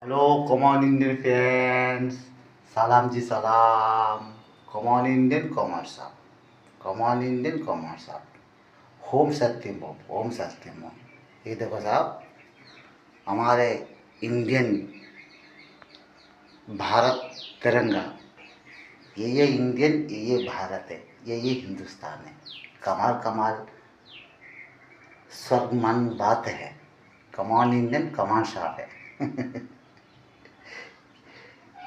Hello, come on Indian friends. Salam ji salam. Come on Indian commerce up. Come on Indian commerce up. Home Satyam home Satyam. ये देखो साहब, हमारे Indian Bharat तिरंगा, ये Indian, ये भारत है, ये हिंदुस्तान है। कमाल कमाल स्वर्गमान बात है। कमान इंडियन कमान साहब है।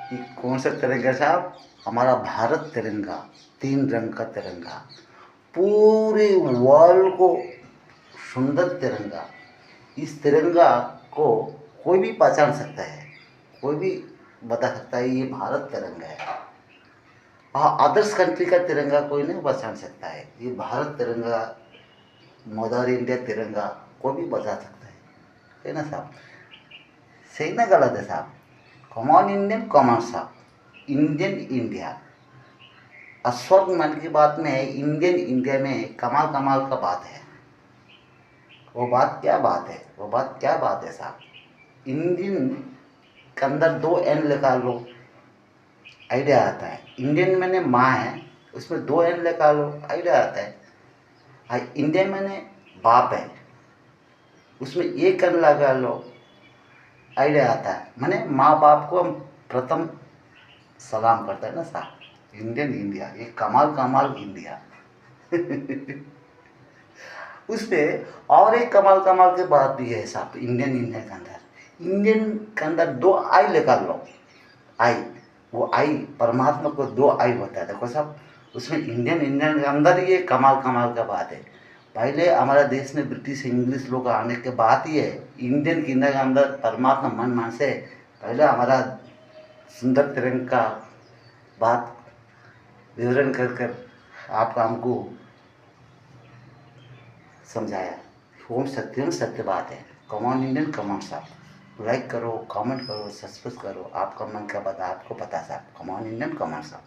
ये कौन सा तिरंगा साहब? हमारा भारत तिरंगा, 3 रंग का तिरंगा, पूरे वर्ल्ड को सुंदर तिरंगा। इस तिरंगा को कोई भी पहचान सकता है, कोई भी बता सकता है ये भारत तिरंगा है। हाँ, अदर्स कंट्री का तिरंगा कोई नहीं पहचान सकता है। ये भारत तिरंगा, मदर इंडिया तिरंगा कोई भी बता सकता है ना साहब? सही ना गलत है साहब? कॉमन इंडियन कॉमन साहब, इंडियन इंडिया। अस्वर्ग मन की बात में है, इंडियन इंडिया में कमाल कमाल का बात है। वो बात क्या बात है? वो बात क्या बात है साहब? इंडियन के अंदर 2 एन लगा लो, आइडिया आता है। इंडियन मैंने माँ है, उसमें 2 एन लगा लो, आइडिया आता है। हाँ, इंडियन मैंने बाप है, उसमें 1 एन लगा लो, आइडिया आता है। मैंने माँ बाप को हम प्रथम सलाम करता है ना साहब। इंडियन इंडिया, ये कमाल कमाल इंडिया। उसमें और एक कमाल कमाल की बात भी है साहब। इंडियन इंडिया के अंदर, इंडियन के अंदर 2 आई निकाल लो, आई, वो आई परमात्मा को 2 आई होता है। देखो साहब, उसमें इंडियन इंडियन के अंदर ये कमाल कमाल का बात है। पहले हमारा देश में ब्रिटिश इंग्लिश लोग आने के बाद ही है इंडियन के अंदर परमात्मा मन से पहले हमारा सुंदर तिरंगा का बात विवरण कर कर आपका हमको समझाया। होम सत्यम सत्य बात है। कॉमन इंडियन कॉमन साहब, लाइक करो, कमेंट करो, सब्सक्राइब करो। आपका मन का बात आपको पता साहब। कॉमन इंडियन कॉमन साहब।